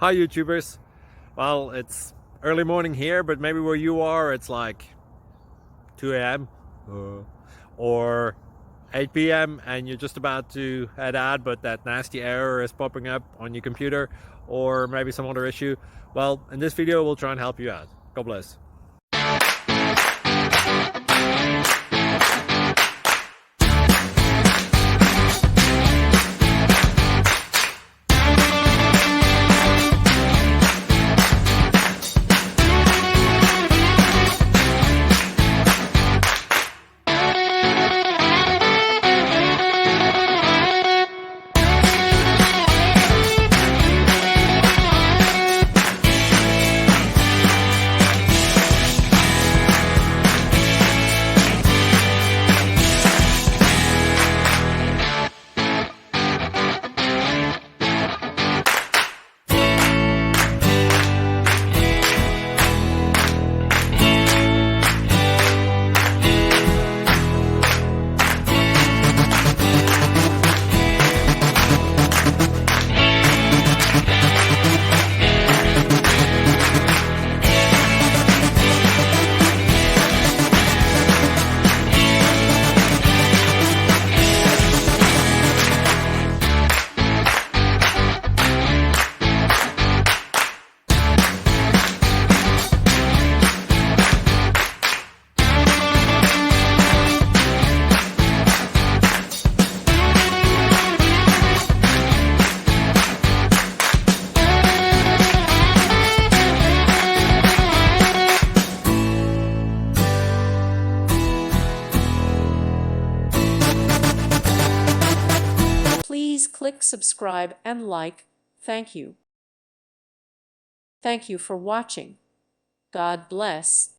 Hi YouTubers. Well, it's early morning here, but maybe where you are it's like 2 a.m. or 8 p.m. and you're just about to head out, but that nasty error is popping up on your computer, or maybe some other issue. Well, in this video we'll try and help you out. God bless. Please click subscribe and like. Thank you. Thank you for watching. God bless.